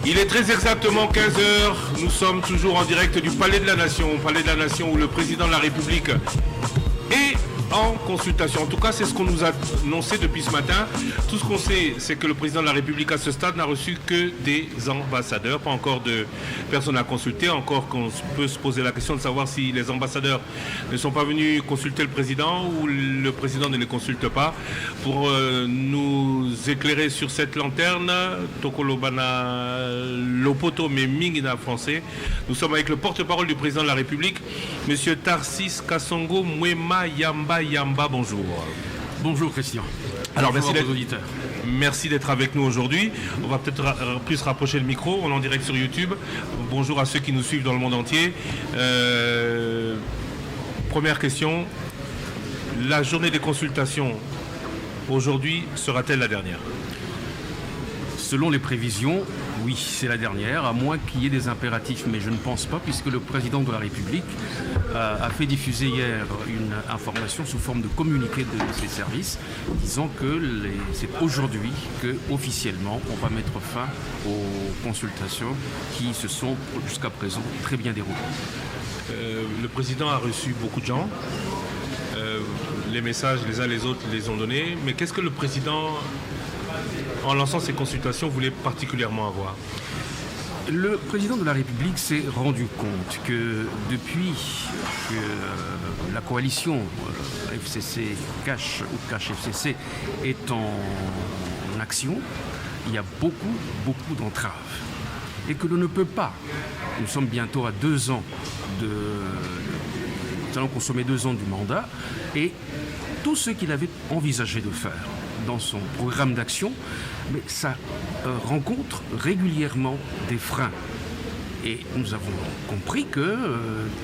Il est très exactement 15 heures. Nous sommes toujours en direct du Palais de la Nation où le président de la République est en consultation. En tout cas, c'est ce qu'on nous a annoncé depuis ce matin. Tout ce qu'on sait, c'est que le président de la République à ce stade n'a reçu que des ambassadeurs, pas encore de personnes à consulter. Encore qu'on peut se poser la question de savoir si les ambassadeurs ne sont pas venus consulter le président ou le président ne les consulte pas. Pour nous éclairer sur cette lanterne, Tokolobana Lopoto Mingina français, nous sommes avec le porte-parole du président de la République, Monsieur Tarsis Kasongo Mwema Yamba, bonjour. Bonjour Christian. Alors bonjour aux auditeurs. Merci d'être avec nous aujourd'hui. On va peut-être plus rapprocher le micro. On est en direct sur YouTube. Bonjour à ceux qui nous suivent dans le monde entier. Première question. La journée des consultations aujourd'hui sera-t-elle la dernière? Selon les prévisions, oui, c'est la dernière, à moins qu'il y ait des impératifs, mais je ne pense pas, puisque le président de la République a fait diffuser hier une information sous forme de communiqué de ses services, disant que c'est aujourd'hui que officiellement on va mettre fin aux consultations qui se sont jusqu'à présent très bien déroulées. Le président a reçu beaucoup de gens. Les messages les uns les autres les ont donnés, mais qu'est-ce que le président, en lançant ces consultations, voulait particulièrement avoir? Le président de la République s'est rendu compte que depuis que la coalition FCC Cash ou Cash FCC est en action, il y a beaucoup d'entraves. Et que l'on ne peut pas, nous sommes bientôt à 2 ans nous allons consommer 2 ans du mandat, et tout ce qu'il avait envisagé de faire dans son programme d'action, mais ça rencontre régulièrement des freins. Et nous avons compris que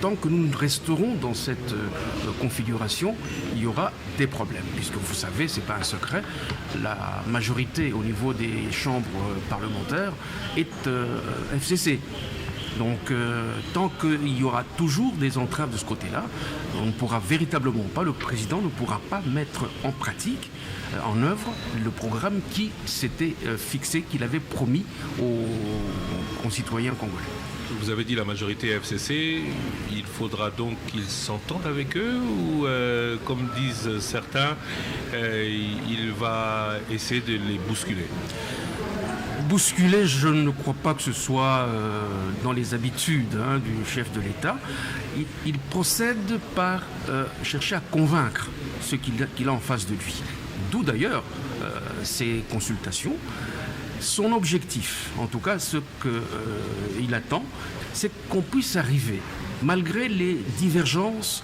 tant que nous resterons dans cette configuration, il y aura des problèmes. Puisque vous savez, ce n'est pas un secret, la majorité au niveau des chambres parlementaires est FCC. Donc, tant qu'il y aura toujours des entraves de ce côté-là, on ne pourra véritablement pas, le président ne pourra pas mettre en pratique, en œuvre, le programme qui s'était fixé, qu'il avait promis aux concitoyens congolais. Vous avez dit la majorité FCC, il faudra donc qu'ils s'entendent avec eux ou, comme disent certains, il va essayer de les bousculer? Bousculer, je ne crois pas que ce soit dans les habitudes du chef de l'État. Il procède par chercher à convaincre ceux qu'il a en face de lui. D'où d'ailleurs ces consultations. Son objectif, en tout cas ce qu'il attend, c'est qu'on puisse arriver, malgré les divergences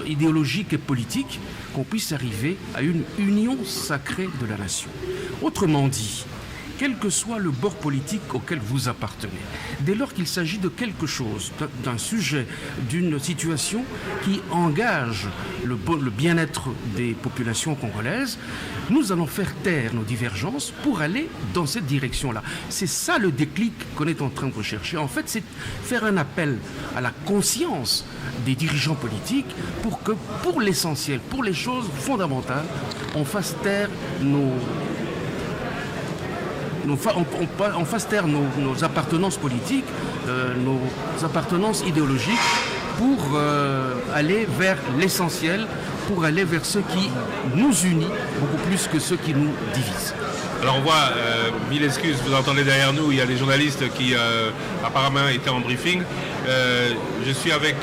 idéologiques et politiques, qu'on puisse arriver à une union sacrée de la nation. Autrement dit, quel que soit le bord politique auquel vous appartenez, dès lors qu'il s'agit de quelque chose, d'un sujet, d'une situation qui engage le bien-être des populations congolaises, nous allons faire taire nos divergences pour aller dans cette direction-là. C'est ça le déclic qu'on est en train de rechercher. En fait, c'est faire un appel à la conscience des dirigeants politiques pour que, pour l'essentiel, pour les choses fondamentales, on fasse taire on fasse taire nos appartenances politiques, nos appartenances idéologiques pour aller vers l'essentiel, pour aller vers ce qui nous unit beaucoup plus que ce qui nous divise. Alors on voit, mille excuses, vous entendez derrière nous, il y a des journalistes qui apparemment étaient en briefing. Je suis avec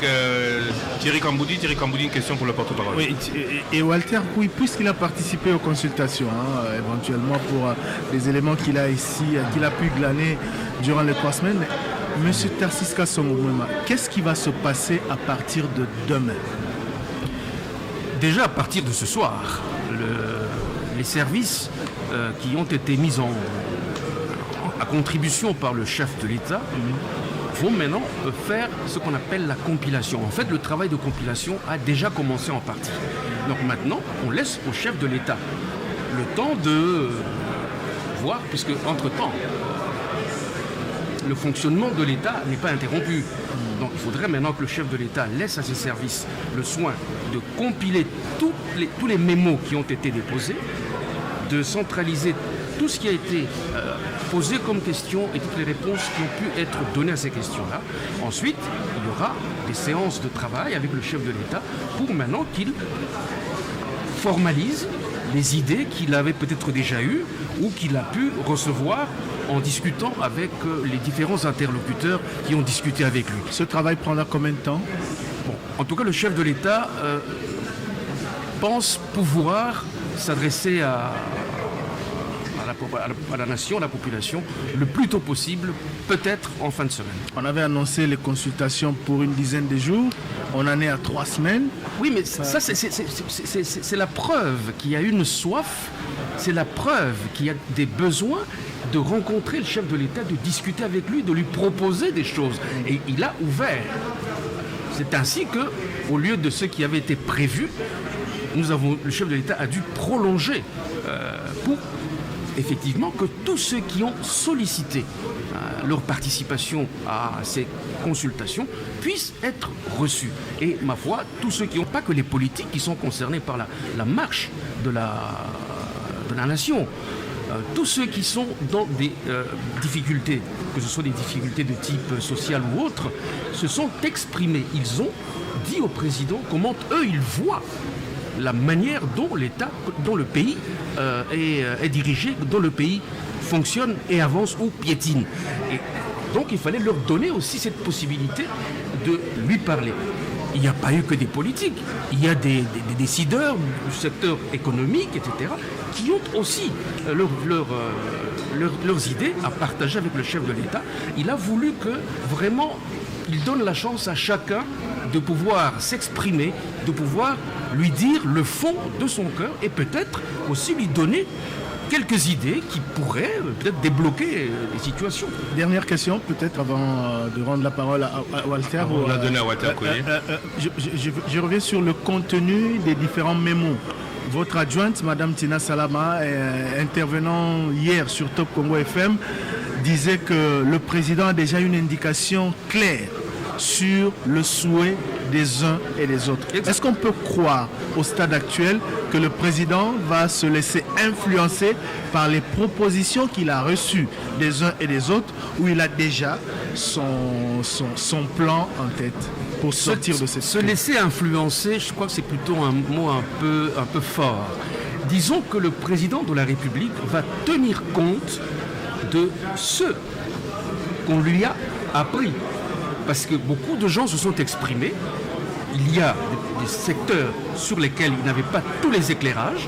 Thierry Kamboudi. Thierry Kamboudi, une question pour le porte-parole. Oui, et Walter, oui, puisqu'il a participé aux consultations, éventuellement pour les éléments qu'il a ici, qu'il a pu glaner durant les 3 semaines, Monsieur Tarsis Kasongo Mwema, qu'est-ce qui va se passer à partir de demain? Déjà à partir de ce soir, les services qui ont été mis à contribution par le chef de l'État vont maintenant faire ce qu'on appelle la compilation. En fait, le travail de compilation a déjà commencé en partie. Donc maintenant, on laisse au chef de l'État le temps de voir, puisque entre-temps, le fonctionnement de l'État n'est pas interrompu. Donc il faudrait maintenant que le chef de l'État laisse à ses services le soin de compiler tous les mémos qui ont été déposés, de centraliser tout ce qui a été posé comme question et toutes les réponses qui ont pu être données à ces questions-là. Ensuite, il y aura des séances de travail avec le chef de l'État pour maintenant qu'il formalise les idées qu'il avait peut-être déjà eues ou qu'il a pu recevoir en discutant avec les différents interlocuteurs qui ont discuté avec lui. Ce travail prendra combien de temps? Bon, en tout cas, le chef de l'État pense pouvoir s'adresser à la nation, à la population, le plus tôt possible, peut-être en fin de semaine. On avait annoncé les consultations pour une dizaine de jours. On en est à 3 semaines. Oui, mais ça, c'est la preuve qu'il y a une soif, c'est la preuve qu'il y a des besoins de rencontrer le chef de l'État, de discuter avec lui, de lui proposer des choses. Et il a ouvert. C'est ainsi que, au lieu de ce qui avait été prévu, le chef de l'État a dû prolonger pour effectivement que tous ceux qui ont sollicité leur participation à ces consultations puissent être reçus. Et ma foi, tous ceux qui n'ont pas que les politiques qui sont concernés par la marche de la nation, tous ceux qui sont dans des difficultés, que ce soit des difficultés de type social ou autre, se sont exprimés. Ils ont dit au président comment eux ils voient la manière dont l'État, dont le pays est dirigé, dont le pays fonctionne et avance ou piétine. Et donc il fallait leur donner aussi cette possibilité de lui parler. Il n'y a pas eu que des politiques, il y a des décideurs du secteur économique, etc., qui ont aussi leurs idées à partager avec le chef de l'État. Il a voulu que vraiment il donne la chance à chacun de pouvoir s'exprimer, de pouvoir lui dire le fond de son cœur et peut-être aussi lui donner quelques idées qui pourraient peut-être débloquer les situations. Dernière question, peut-être avant de rendre la parole à Walter. On l'a donné à Walter. Je reviens sur le contenu des différents mémos. Votre adjointe, Madame Tina Salama, intervenant hier sur Top Congo FM, disait que le président a déjà une indication claire sur le souhait des uns et des autres. Est-ce qu'on peut croire au stade actuel que le président va se laisser influencer par les propositions qu'il a reçues des uns et des autres, où il a déjà son plan en tête pour sortir de cette crise? Se laisser influencer, je crois que c'est plutôt un mot un peu fort. Disons que le président de la République va tenir compte de ce qu'on lui a appris. Parce que beaucoup de gens se sont exprimés. Il y a des secteurs sur lesquels il n'avait pas tous les éclairages.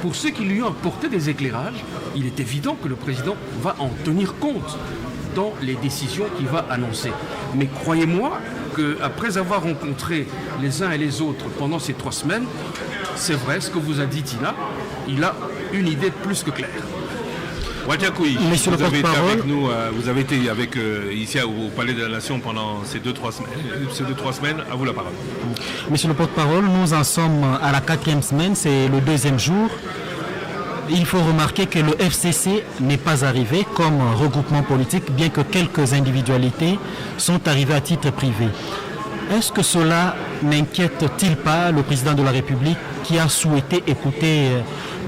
Pour ceux qui lui ont apporté des éclairages, il est évident que le président va en tenir compte dans les décisions qu'il va annoncer. Mais croyez-moi qu'après avoir rencontré les uns et les autres pendant ces 3 semaines, c'est vrai ce que vous a dit Tina, il a une idée plus que claire. Walter Koui, Monsieur le porte-parole, vous avez été avec ici au Palais de la Nation pendant ces 2-3 semaines. À vous la parole. Monsieur le porte-parole, nous en sommes à la 4e semaine, c'est le 2e jour. Il faut remarquer que le FCC n'est pas arrivé comme regroupement politique, bien que quelques individualités sont arrivées à titre privé. Est-ce que cela n'inquiète-t-il pas le président de la République qui a souhaité écouter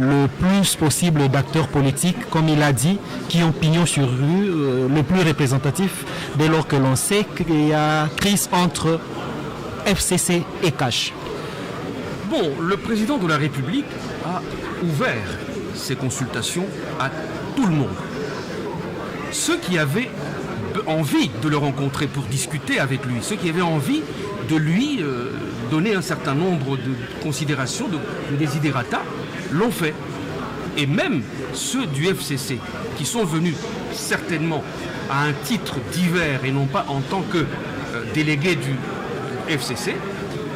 le plus possible d'acteurs politiques, comme il a dit, qui ont pignon sur rue, le plus représentatif, dès lors que l'on sait qu'il y a crise entre FCC et Cash? Bon, le président de la République a ouvert ses consultations à tout le monde. Ceux qui avaient envie de le rencontrer pour discuter avec lui, ceux qui avaient envie de lui donner un certain nombre de considérations, de desiderata, l'ont fait. Et même ceux du FCC, qui sont venus certainement à un titre divers et non pas en tant que délégués du FCC,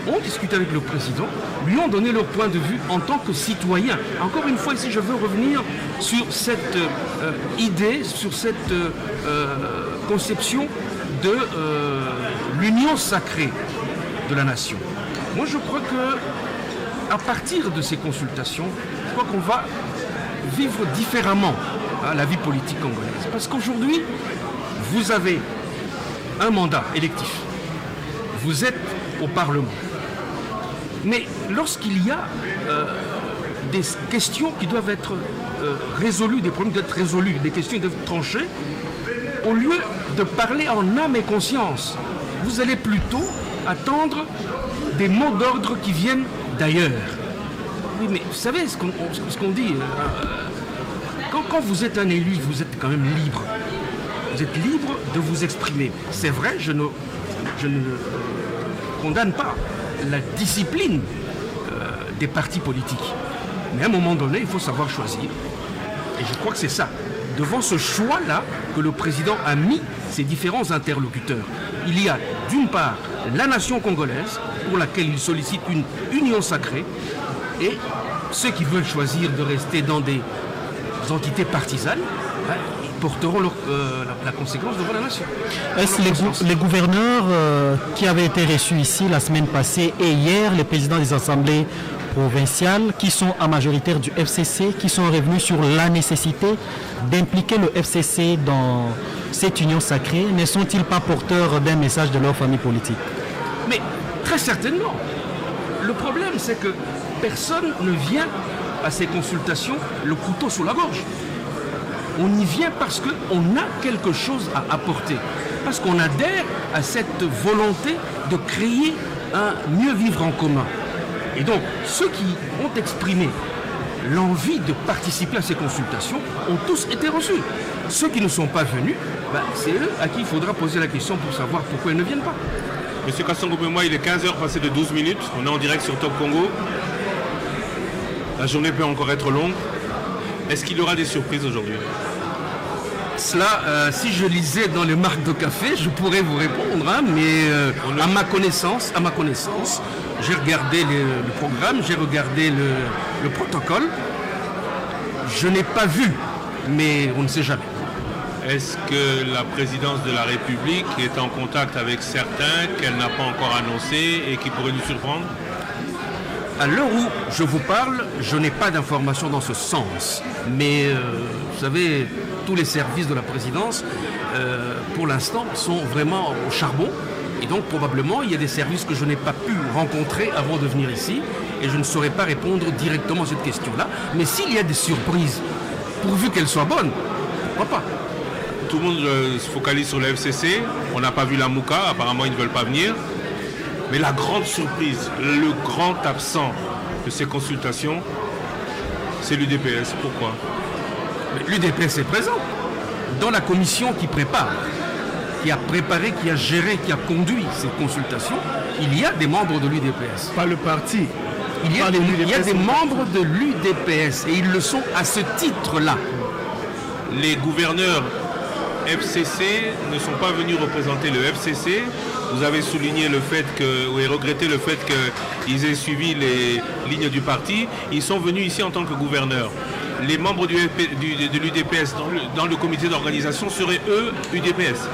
ont discuté avec le président, lui ont donné leur point de vue en tant que citoyen. Encore une fois, ici, je veux revenir sur cette idée, sur cette conception de l'union sacrée de la nation. Moi, je crois que à partir de ces consultations, je crois qu'on va vivre différemment la vie politique congolaise. Parce qu'aujourd'hui, vous avez un mandat électif. Vous êtes au Parlement. Mais lorsqu'il y a des questions qui doivent être résolues, des problèmes qui doivent être résolus, des questions qui doivent être tranchées, au lieu de parler en âme et conscience. Vous allez plutôt attendre des mots d'ordre qui viennent d'ailleurs. Oui, mais vous savez ce qu'on dit, quand vous êtes un élu, vous êtes quand même libre. Vous êtes libre de vous exprimer. C'est vrai, je ne condamne pas la discipline des partis politiques. Mais à un moment donné, il faut savoir choisir. Et je crois que c'est ça. Devant ce choix-là que le président a mis ses différents interlocuteurs. Il y a d'une part la nation congolaise, pour laquelle il sollicite une union sacrée, et ceux qui veulent choisir de rester dans des entités partisanes, porteront la conséquence devant la nation. Est-ce les gouverneurs qui avaient été reçus ici la semaine passée et hier, les présidents des assemblées provinciales, qui sont en majoritaire du FCC, qui sont revenus sur la nécessité d'impliquer le FCC dans cette union sacrée, ne sont-ils pas porteurs d'un message de leur famille politique? Mais très certainement. Le problème, c'est que personne ne vient à ces consultations le couteau sous la gorge. On y vient parce qu'on a quelque chose à apporter, parce qu'on adhère à cette volonté de créer un mieux vivre en commun. Et donc, ceux qui ont exprimé l'envie de participer à ces consultations ont tous été reçus. Ceux qui ne sont pas venus, c'est eux à qui il faudra poser la question pour savoir pourquoi ils ne viennent pas. Monsieur Kassongo Benoît, il est 15h passé de 12 minutes. On est en direct sur Top Congo. La journée peut encore être longue. Est-ce qu'il y aura des surprises aujourd'hui? Cela, si je lisais dans les marques de café, je pourrais vous répondre, mais à ma connaissance, j'ai regardé le programme, j'ai regardé le protocole. Je n'ai pas vu, mais on ne sait jamais. Est-ce que la présidence de la République est en contact avec certains qu'elle n'a pas encore annoncés et qui pourraient nous surprendre? À l'heure où je vous parle, je n'ai pas d'informations dans ce sens. Mais vous savez, tous les services de la présidence, pour l'instant, sont vraiment au charbon. Et donc probablement, il y a des services que je n'ai pas pu rencontrer avant de venir ici. Et je ne saurais pas répondre directement à cette question-là. Mais s'il y a des surprises, pourvu qu'elles soient bonnes, pourquoi pas? Tout le monde se focalise sur le FCC. On n'a pas vu la Mouka, apparemment ils ne veulent pas venir. Mais la grande surprise, le grand absent de ces consultations, c'est l'UDPS. Pourquoi? L'UDPS est présent dans la commission qui prépare, qui a préparé, qui a géré, qui a conduit ces consultations. Il y a des membres de l'UDPS. Pas le parti. Il y a des membres de l'UDPS et ils le sont à ce titre-là. Les gouverneurs FCC ne sont pas venus représenter le FCC. Vous avez souligné le fait et regretté le fait qu'ils aient suivi les lignes du parti. Ils sont venus ici en tant que gouverneurs. Les membres de l'UDPS dans le comité d'organisation seraient eux UDPS.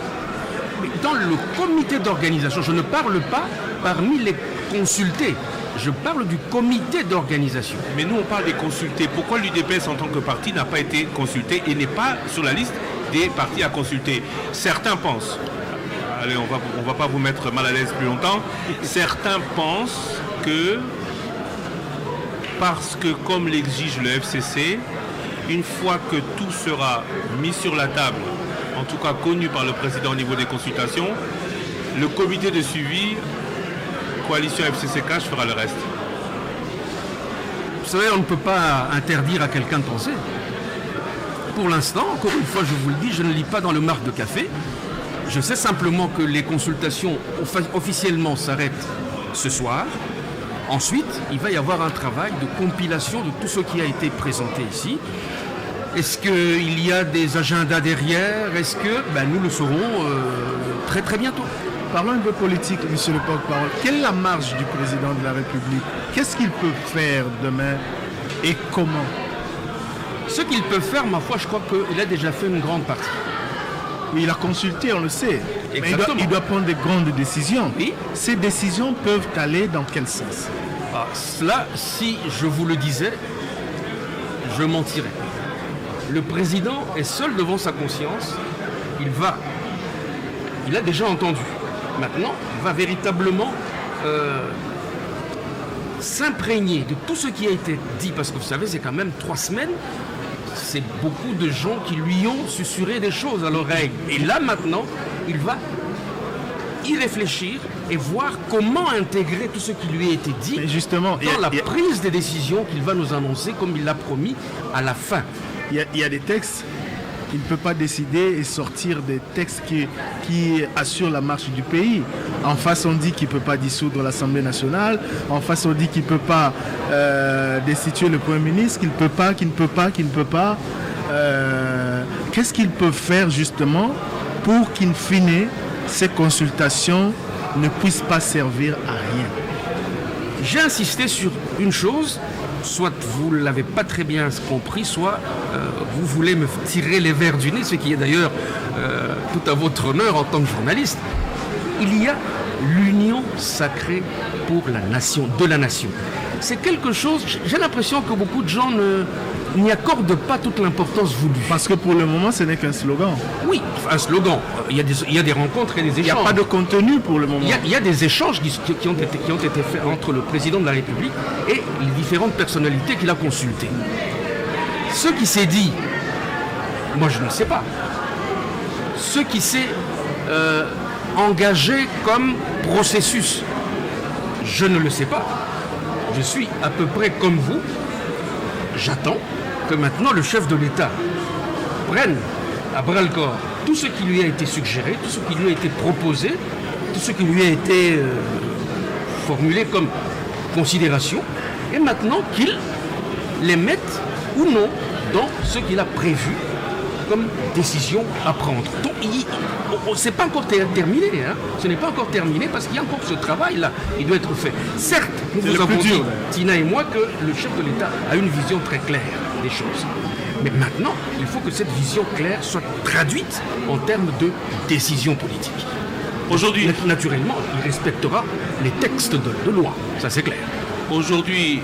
Dans le comité d'organisation, je ne parle pas parmi les consultés. Je parle du comité d'organisation. Mais nous, on parle des consultés. Pourquoi l'UDPS en tant que parti n'a pas été consulté et n'est pas sur la liste des partis à consulter? Certains pensent, allez, on va pas vous mettre mal à l'aise plus longtemps, certains pensent que parce que, comme l'exige le FCC, une fois que tout sera mis sur la table, en tout cas connu par le président au niveau des consultations, le comité de suivi coalition FCC-Cash fera le reste. Vous savez, on ne peut pas interdire à quelqu'un de penser. Pour l'instant, encore une fois, je vous le dis, je ne lis pas dans le marque de café. Je sais simplement que les consultations officiellement s'arrêtent ce soir. Ensuite, il va y avoir un travail de compilation de tout ce qui a été présenté ici. Est-ce qu'il y a des agendas derrière? Est-ce que nous le saurons très très bientôt? Parlons un peu politique, monsieur le porte-parole. Quelle est la marge du président de la République? Qu'est-ce qu'il peut faire demain et comment? Ce qu'il peut faire, ma foi, je crois qu'il a déjà fait une grande partie. Oui, il a consulté, on le sait. Mais il doit prendre des grandes décisions. Oui. Ces décisions peuvent aller dans quel sens? Cela, si je vous le disais, je mentirais. Le président est seul devant sa conscience. Il a déjà entendu. Maintenant, il va véritablement s'imprégner de tout ce qui a été dit, parce que vous savez, c'est quand même 3 semaines, c'est beaucoup de gens qui lui ont susurré des choses à l'oreille. Et là, maintenant, il va y réfléchir et voir comment intégrer tout ce qui lui a été dit Mais justement, dans la prise des décisions qu'il va nous annoncer, comme il l'a promis, à la fin. il y a des textes. Il ne peut pas décider et sortir des textes qui assurent la marche du pays. En face, on dit qu'il ne peut pas dissoudre l'Assemblée nationale. En face, on dit qu'il ne peut pas destituer le Premier ministre, qu'il ne peut pas. Qu'est-ce qu'il peut faire justement pour qu'in fine, ces consultations ne puissent pas servir à rien? J'ai insisté sur une chose, soit vous ne l'avez pas très bien compris, soit vous voulez me tirer les verres du nez, ce qui est d'ailleurs tout à votre honneur en tant que journaliste. Il y a l'union sacrée pour la nation, de la nation. C'est quelque chose, j'ai l'impression que beaucoup de gens n'y accordent pas toute l'importance voulue. Parce que pour le moment, ce n'est qu'un slogan. Oui, un slogan. Il y a des rencontres et des échanges. Il n'y a pas de contenu pour le moment. Il y a des échanges qui ont été faits entre le président de la République et les différentes personnalités qu'il a consultées. Ce qui s'est dit, moi je ne sais pas. Ce qui s'est engagé comme processus, je ne le sais pas. Je suis à peu près comme vous. J'attends que maintenant le chef de l'État prenne à bras-le-corps tout ce qui lui a été suggéré, tout ce qui lui a été proposé, tout ce qui lui a été formulé comme considération, et maintenant qu'il les mette ou non dans ce qu'il a prévu comme décision à prendre. Donc, c'est pas encore terminé, hein. Ce n'est pas encore terminé parce qu'il y a encore ce travail-là. Il doit être fait. Certes, nous vous avons dit, Tina et moi, que le chef de l'État a une vision très claire des choses. Mais maintenant, il faut que cette vision claire soit traduite en termes de décision politique. Aujourd'hui, naturellement, il respectera les textes de loi. Ça, c'est clair. Aujourd'hui,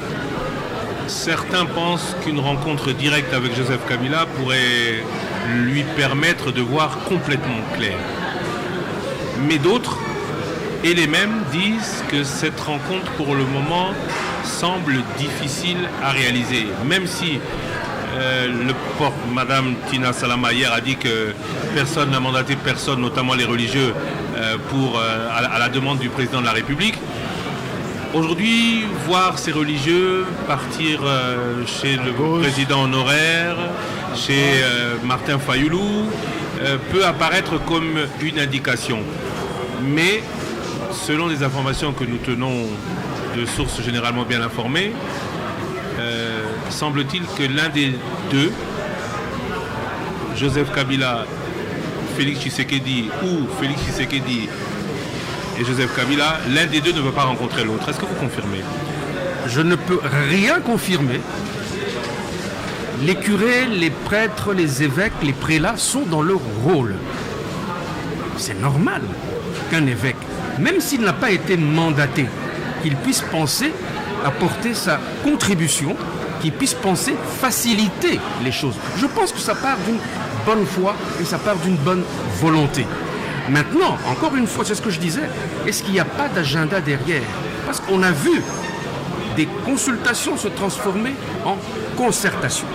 certains pensent qu'une rencontre directe avec Joseph Kabila pourrait lui permettre de voir complètement clair. Mais d'autres, et les mêmes, disent que cette rencontre, pour le moment, semble difficile à réaliser. Même si Madame Tina Salama hier a dit que personne n'a mandaté personne, notamment les religieux, à la demande du président de la République. Aujourd'hui, voir ces religieux partir chez le président honoraire, chez Martin Fayoulou, peut apparaître comme une indication. Mais, selon les informations que nous tenons de sources généralement bien informées, semble-t-il que l'un des deux, Joseph Kabila, Félix Tshisekedi ou Félix Tshisekedi et Joseph Kabila, l'un des deux ne veut pas rencontrer l'autre. Est-ce que vous confirmez? Je ne peux rien confirmer. Les curés, les prêtres, les évêques, les prélats sont dans leur rôle. C'est normal qu'un évêque, même s'il n'a pas été mandaté, qu'il puisse penser apporter sa contribution, qu'il puisse penser faciliter les choses. Je pense que ça part d'une bonne foi et ça part d'une bonne volonté. Maintenant, encore une fois, c'est ce que je disais, est-ce qu'il n'y a pas d'agenda derrière? Parce qu'on a vu des consultations se transformer en concertations.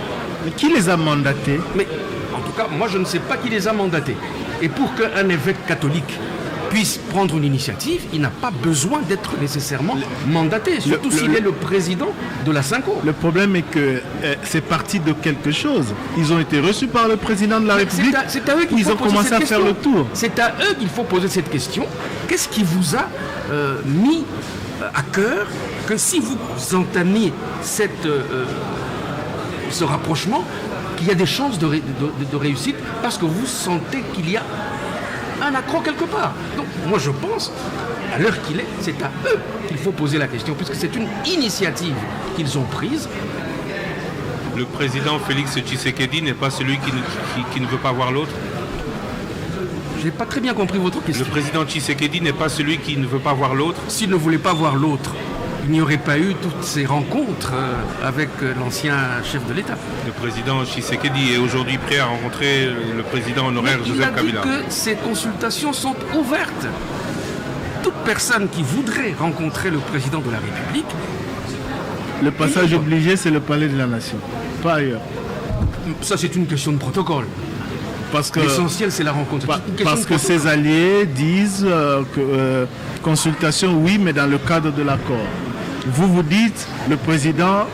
Mais qui les a mandatés? Mais en tout cas, moi je ne sais pas qui les a mandatés. Et pour qu'un évêque catholique puisse prendre une initiative, il n'a pas besoin d'être nécessairement mandaté, surtout s'il est le président de la Synco. Le problème est que c'est parti de quelque chose. Ils ont été reçus par le président de la République. C'est à eux qu'il faut Ils ont commencé à faire le tour. C'est à eux qu'il faut poser cette question. Qu'est-ce qui vous a mis à cœur que si vous entamiez ce rapprochement, qu'il y a des chances de réussite parce que vous sentez qu'il y a un accroc quelque part. Donc moi je pense, à l'heure qu'il est, c'est à eux qu'il faut poser la question, puisque c'est une initiative qu'ils ont prise. Le président Félix Tshisekedi n'est pas celui qui ne veut pas voir l'autre? Je n'ai pas très bien compris votre question. Le président Tshisekedi n'est pas celui qui ne veut pas voir l'autre? S'il ne voulait pas voir l'autre, il n'y aurait pas eu toutes ces rencontres avec l'ancien chef de l'État. Le président Tshisekedi est aujourd'hui prêt à rencontrer le président honoraire Joseph Kabila. Il a dit que ces consultations sont ouvertes. Toute personne qui voudrait rencontrer le président de la République Le passage obligé, c'est le palais de la nation, pas ailleurs. Ça, c'est une question de protocole. Parce que, l'essentiel, c'est la rencontre. Parce que ses alliés disent que consultation, oui, mais dans le cadre de l'accord. Vous dites, le président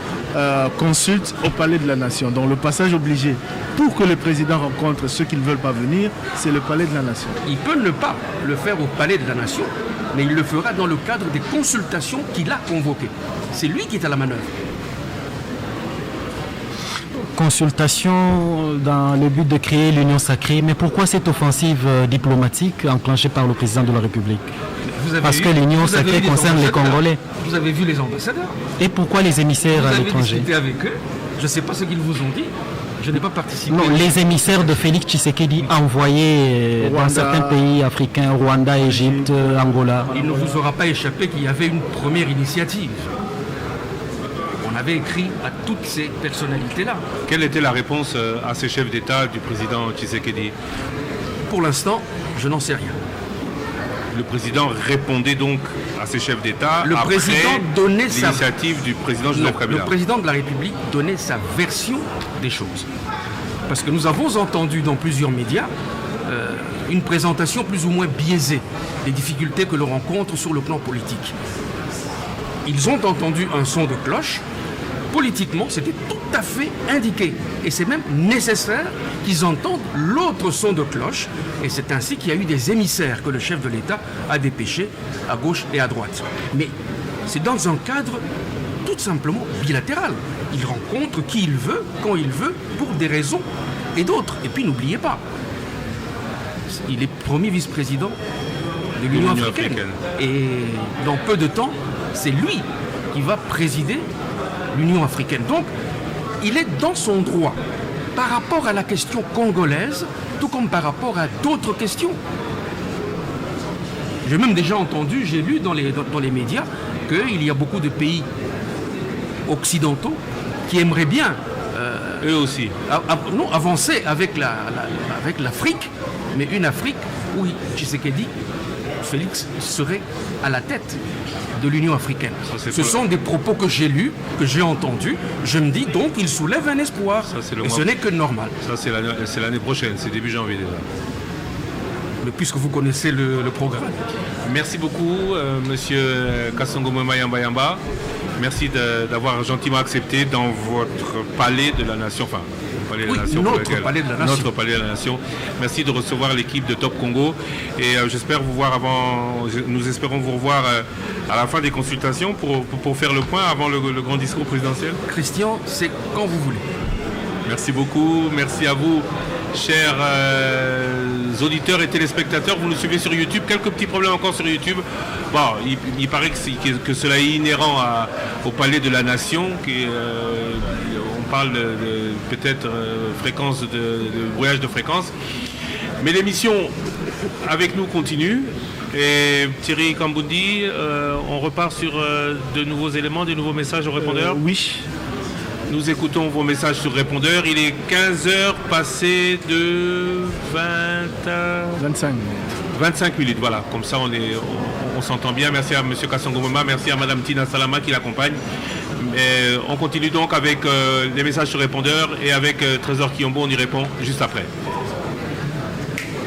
consulte au palais de la nation. Donc le passage obligé, pour que le président rencontre ceux qui ne veulent pas venir, c'est le palais de la nation. Il peut ne pas le faire au palais de la nation, mais il le fera dans le cadre des consultations qu'il a convoquées. C'est lui qui est à la manœuvre. Consultation dans le but de créer l'union sacrée. Mais pourquoi cette offensive diplomatique enclenchée par le président de la République? Parce que l'union sacrée concerne les Congolais. Vous avez vu les ambassadeurs. Et pourquoi les émissaires à l'étranger? Vous avez discuté avec eux. Je ne sais pas ce qu'ils vous ont dit. Je n'ai pas participé. Non, les émissaires de Félix Tshisekedi envoyés dans certains pays africains, Rwanda, Égypte, Angola. Il ne vous aura pas échappé qu'il y avait une première initiative. On avait écrit à toutes ces personnalités-là. Quelle était la réponse à ces chefs d'État du président Tshisekedi? Pour l'instant, je n'en sais rien. Le président répondait donc à ces chefs d'État après l'initiative du président Joseph Kabila. Le président de la République donnait sa version des choses. Parce que nous avons entendu dans plusieurs médias une présentation plus ou moins biaisée des difficultés que l'on rencontre sur le plan politique. Ils ont entendu un son de cloche. Politiquement, c'était tout à fait indiqué. Et c'est même nécessaire qu'ils entendent l'autre son de cloche. Et c'est ainsi qu'il y a eu des émissaires que le chef de l'État a dépêchés à gauche et à droite. Mais c'est dans un cadre tout simplement bilatéral. Il rencontre qui il veut, quand il veut, pour des raisons et d'autres. Et puis n'oubliez pas, il est premier vice-président de l'Union africaine. Et dans peu de temps, c'est lui qui va présider l'Union africaine. Donc, il est dans son droit par rapport à la question congolaise, tout comme par rapport à d'autres questions. J'ai même déjà entendu, j'ai lu dans les médias qu'il y a beaucoup de pays occidentaux qui aimeraient bien eux aussi avancer avec l'Afrique, mais une Afrique où Tshisekedi, Félix, serait à la tête de l'Union africaine. Ce sont des propos que j'ai lus, que j'ai entendus. Je me dis donc, il soulève un espoir. Et ce n'est que normal. Ça, c'est l'année prochaine, c'est début janvier déjà. Mais puisque vous connaissez le programme. Merci beaucoup, monsieur Kasongo Mayamba Yamba. Merci d'avoir gentiment accepté dans votre palais de la nation, enfin, notre palais de la nation. Merci de recevoir l'équipe de Top Congo et j'espère vous voir nous espérons vous revoir à la fin des consultations pour faire le point avant le grand discours présidentiel. Christian, c'est quand vous voulez. Merci beaucoup, merci à vous, chers auditeurs et téléspectateurs. Vous nous suivez sur YouTube, quelques petits problèmes encore sur YouTube. Bon, il paraît que cela est inhérent au palais de la nation, on parle de peut-être fréquence de brouillage de fréquence. Mais l'émission avec nous continue. Et Thierry Kamboundi, on repart sur de nouveaux éléments, de nouveaux messages au répondeur. Oui. Nous écoutons vos messages sur répondeur. Il est 15h passé de 25 minutes. Voilà, comme ça on s'entend bien. Merci à M. Kasongo Moma, merci à Mme Tina Salama qui l'accompagne. On continue donc avec les messages sur répondeur et avec Trésor Kiyombo, on y répond juste après.